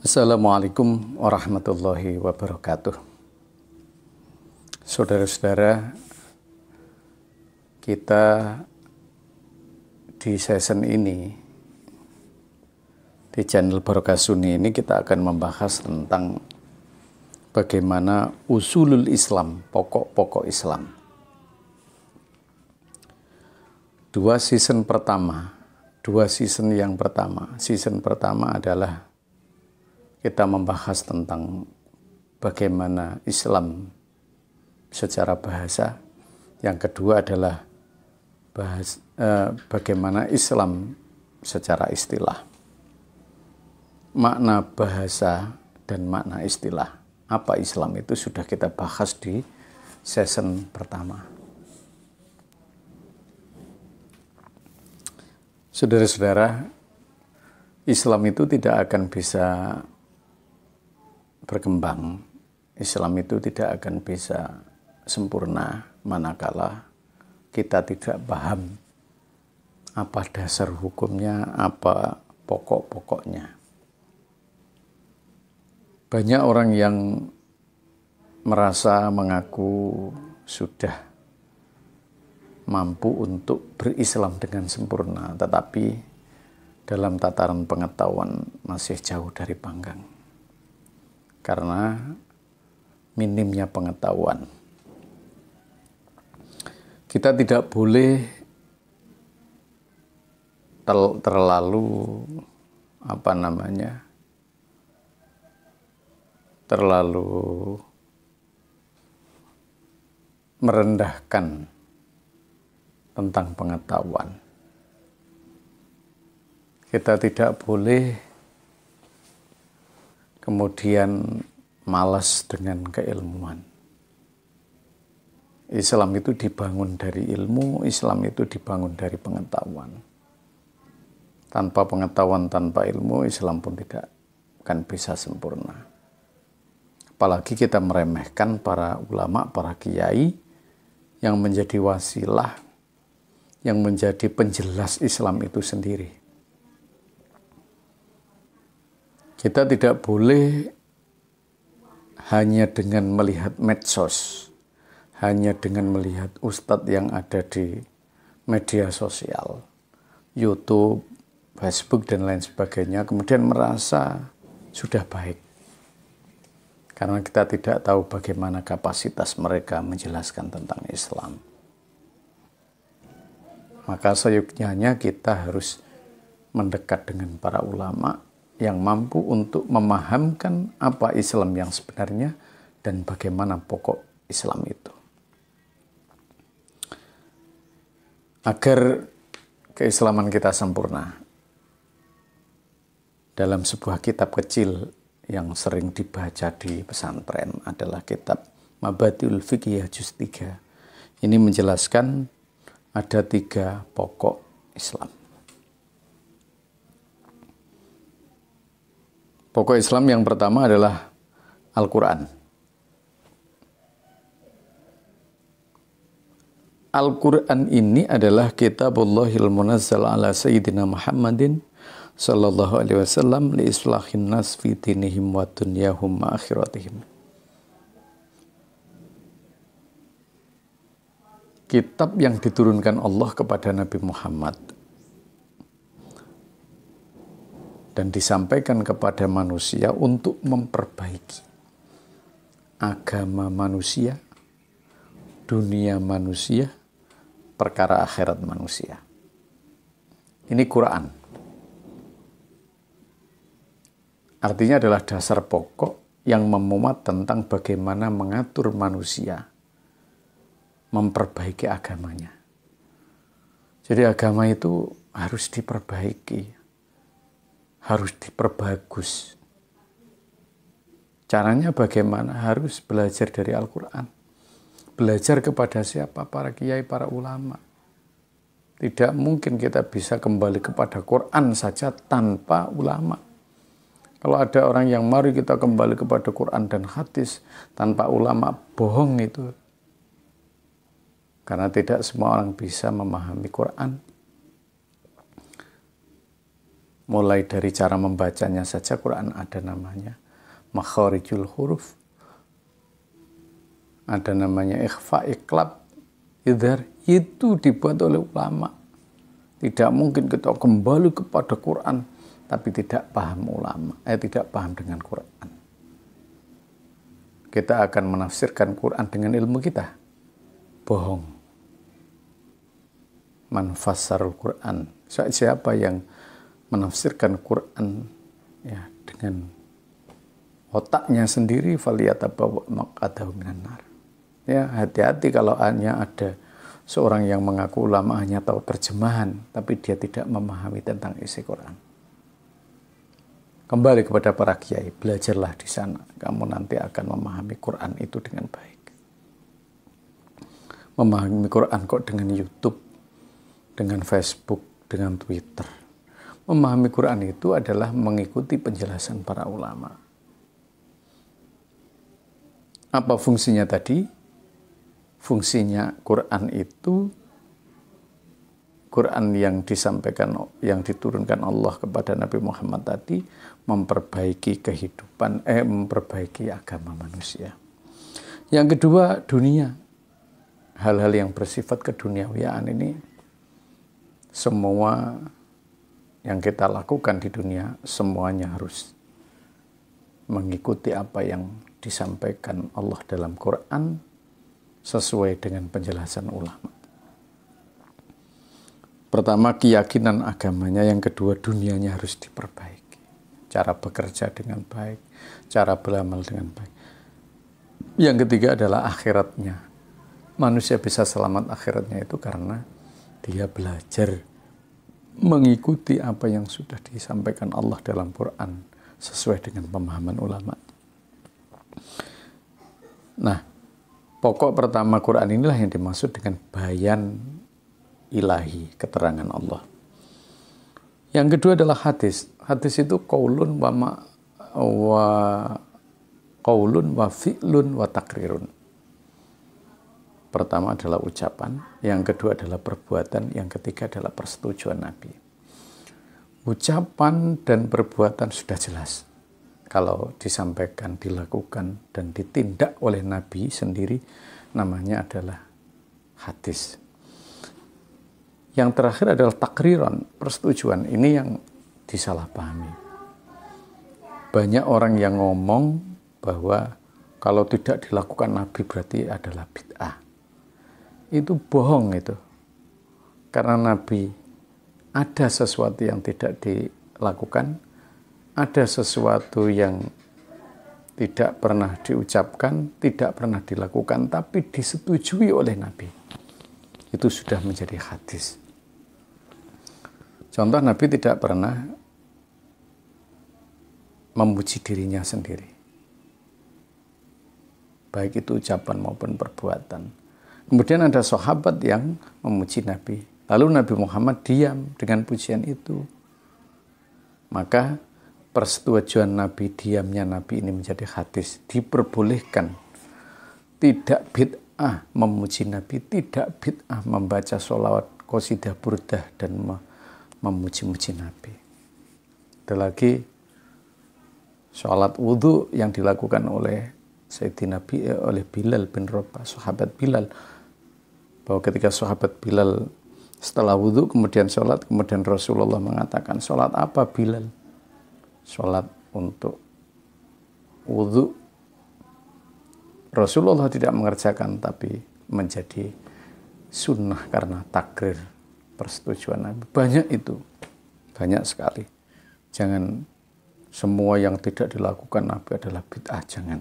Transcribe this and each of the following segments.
Assalamualaikum warahmatullahi wabarakatuh. Saudara-saudara, kita di season ini, di channel Barokah Sunni ini, kita akan membahas tentang bagaimana usulul Islam, pokok-pokok Islam. Season pertama adalah kita membahas tentang bagaimana Islam secara bahasa. Yang kedua adalah bagaimana Islam secara istilah. Makna bahasa dan makna istilah. Apa Islam itu sudah kita bahas di season pertama. Saudara-saudara, Islam itu tidak akan bisa berkembang, Islam itu tidak akan bisa sempurna manakala kita tidak paham apa dasar hukumnya, apa pokok-pokoknya. Banyak orang yang merasa mengaku sudah mampu untuk berislam dengan sempurna, tetapi dalam tataran pengetahuan masih jauh dari panggang. Karena minimnya pengetahuan. Kita tidak boleh terlalu merendahkan tentang pengetahuan. Kita tidak boleh kemudian malas dengan keilmuan. Islam itu dibangun dari ilmu, Islam itu dibangun dari pengetahuan. Tanpa pengetahuan, tanpa ilmu, Islam pun tidak akan bisa sempurna. Apalagi kita meremehkan para ulama, para kiai yang menjadi wasilah, yang menjadi penjelas Islam itu sendiri. Kita tidak boleh hanya dengan melihat medsos, hanya dengan melihat ustadz yang ada di media sosial, YouTube, Facebook, dan lain sebagainya, kemudian merasa sudah baik. Karena kita tidak tahu bagaimana kapasitas mereka menjelaskan tentang Islam. Maka seyogyanya kita harus mendekat dengan para ulama yang mampu untuk memahamkan apa Islam yang sebenarnya dan bagaimana pokok Islam itu. Agar keislaman kita sempurna, dalam sebuah kitab kecil yang sering dibaca di pesantren adalah kitab Mabadiul Fiqhiyah Juz 3. Ini menjelaskan ada 3 pokok Islam. Pokok Islam yang pertama adalah Al-Quran. Al-Quran ini adalah Kitabullahil Munazzal ala Sayyidina Muhammadin sallallahu alaihi wasallam li islahin nas fi dinihim wa dunyahum wa akhiratihim. Kitab yang diturunkan Allah kepada Nabi Muhammad dan disampaikan kepada manusia untuk memperbaiki agama manusia, dunia manusia, perkara akhirat manusia. Ini Quran. Artinya adalah dasar pokok yang memuat tentang bagaimana mengatur manusia memperbaiki agamanya. Jadi agama itu harus diperbaiki, harus diperbagus. Caranya bagaimana? Harus belajar dari Al-Quran. Belajar kepada siapa? Para kiai, para ulama. Tidak mungkin kita bisa kembali kepada Quran saja tanpa ulama. Kalau ada orang yang mari kita kembali kepada Quran dan hadis tanpa ulama, bohong itu. Karena tidak semua orang bisa memahami Quran. Mulai dari cara membacanya saja Quran ada namanya makharijul huruf, ada namanya ikhfa, iklab, idhar. Itu dibuat oleh ulama. Tidak mungkin kita kembali kepada Quran tapi tidak paham tidak paham dengan Quran. Kita akan menafsirkan Quran dengan ilmu kita. Bohong. Man fassarul Quran. Siapa yang menafsirkan Quran ya dengan otaknya sendiri, faliyatabawa maq'adahu minan nar. Ya, hati-hati kalau hanya ada seorang yang mengaku ulama hanya tahu terjemahan tapi dia tidak memahami tentang isi Quran. Kembali kepada para kiai, belajarlah di sana. Kamu nanti akan memahami Quran itu dengan baik. Memahami Quran kok dengan YouTube, dengan Facebook, dengan Twitter. Memahami Quran itu adalah mengikuti penjelasan para ulama. Apa fungsinya tadi? Fungsinya Quran itu, Quran yang disampaikan, yang diturunkan Allah kepada Nabi Muhammad tadi, memperbaiki kehidupan, memperbaiki agama manusia. Yang kedua, dunia. Hal-hal yang bersifat keduniawiaan ini, semua yang kita lakukan di dunia, semuanya harus mengikuti apa yang disampaikan Allah dalam Quran, sesuai dengan penjelasan ulama. Pertama, keyakinan agamanya. Yang kedua, dunianya harus diperbaiki. Cara bekerja dengan baik, cara beramal dengan baik. Yang ketiga adalah akhiratnya. Manusia bisa selamat akhiratnya itu karena dia belajar mengikuti apa yang sudah disampaikan Allah dalam Quran sesuai dengan pemahaman ulama. Nah, pokok pertama Quran inilah yang dimaksud dengan bayan ilahi, keterangan Allah. Yang kedua adalah hadis. Hadis itu qaulun wa fi'lun wa takrirun. Pertama adalah ucapan, yang kedua adalah perbuatan, yang ketiga adalah persetujuan Nabi. Ucapan dan perbuatan sudah jelas. Kalau disampaikan, dilakukan, dan ditindak oleh Nabi sendiri, namanya adalah hadis. Yang terakhir adalah takriran, persetujuan. Ini yang disalahpahami. Banyak orang yang ngomong bahwa kalau tidak dilakukan Nabi berarti adalah bid'ah. Itu bohong itu. Karena Nabi ada sesuatu yang tidak dilakukan, ada sesuatu yang tidak pernah diucapkan, tidak pernah dilakukan, tapi disetujui oleh Nabi. Itu sudah menjadi hadis. Contoh, Nabi tidak pernah memuji dirinya sendiri. Baik itu ucapan maupun perbuatan. Kemudian ada sahabat yang memuji Nabi. Lalu Nabi Muhammad diam dengan pujian itu. Maka persetujuan Nabi, diamnya Nabi ini menjadi hadis. Diperbolehkan. Tidak bid'ah memuji Nabi, tidak bid'ah membaca sholawat, qasidah, burdah, dan memuji-muji Nabi. Ada lagi sholat wudhu yang dilakukan oleh Sayyidina oleh Bilal bin Rabah, sahabat Bilal. Bahwa ketika sahabat Bilal setelah wudhu kemudian sholat, kemudian Rasulullah mengatakan, sholat apa Bilal? Sholat untuk wudhu. Rasulullah tidak mengerjakan, tapi menjadi sunnah karena takrir, persetujuan Nabi. Banyak itu, banyak sekali. Jangan semua yang tidak dilakukan Nabi adalah bid'ah, jangan.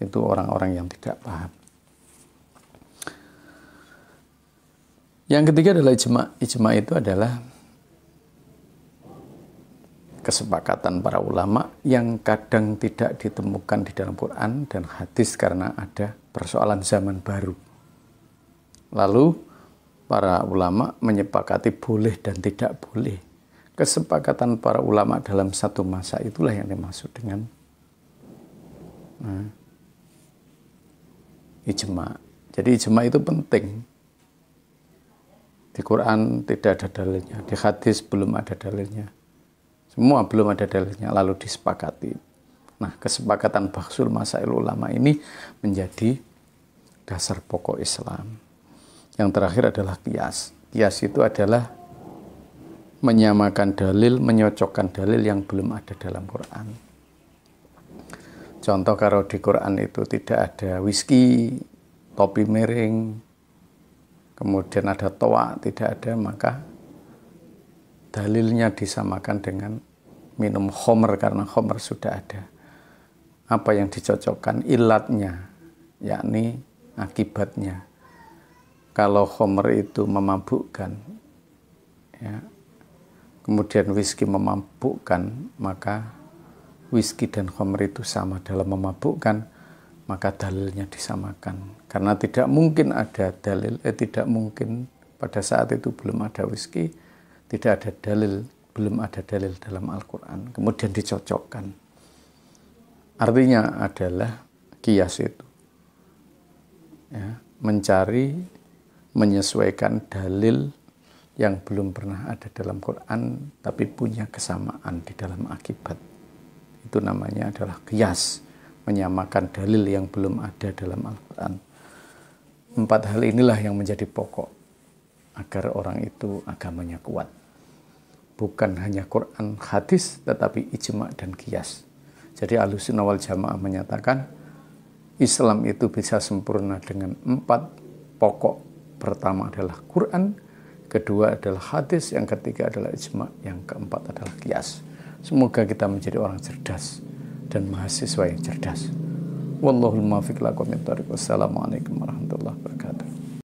Itu orang-orang yang tidak paham. Yang ketiga adalah ijma'. Ijma' itu adalah kesepakatan para ulama yang kadang tidak ditemukan di dalam Quran dan hadis karena ada persoalan zaman baru. Lalu para ulama menyepakati boleh dan tidak boleh. Kesepakatan para ulama dalam satu masa itulah yang dimaksud dengan ijma'. Jadi ijma' itu penting. Di Quran tidak ada dalilnya, di hadis belum ada dalilnya. Semua belum ada dalilnya, lalu disepakati. Nah, kesepakatan Bahsul Masail Ulama ini menjadi dasar pokok Islam. Yang terakhir adalah qiyas. Qiyas itu adalah menyamakan dalil, menyocokkan dalil yang belum ada dalam Quran. Contoh, kalau di Quran itu tidak ada whisky, topi miring, kemudian ada toa, tidak ada, maka dalilnya disamakan dengan minum khomer karena khomer sudah ada. Apa yang dicocokkan? Ilatnya, yakni akibatnya. Kalau khomer itu memabukkan, ya, kemudian whisky memabukkan, maka whisky dan khomer itu sama dalam memabukkan, maka dalilnya disamakan. Karena tidak mungkin ada dalil, tidak mungkin pada saat itu belum ada whisky, tidak ada dalil, belum ada dalil dalam Al-Quran. Kemudian dicocokkan. Artinya adalah qiyas itu, ya, mencari, menyesuaikan dalil yang belum pernah ada dalam Quran, tapi punya kesamaan di dalam akibat. Itu namanya adalah qiyas, menyamakan dalil yang belum ada dalam Al-Quran. 4 hal inilah yang menjadi pokok agar orang itu agamanya kuat. Bukan hanya Quran, hadis, tetapi ijma' dan qiyas. Jadi Ahlussunnah wal Jamaah menyatakan Islam itu bisa sempurna dengan 4 pokok. Pertama adalah Quran, kedua adalah hadis, yang ketiga adalah ijma', yang keempat adalah qiyas. Semoga kita menjadi orang cerdas dan mahasiswa yang cerdas. Wallahul muwaffiq ila aqwamit thoriq. Wassalamualaikum warahmatullahi wabarakatuh.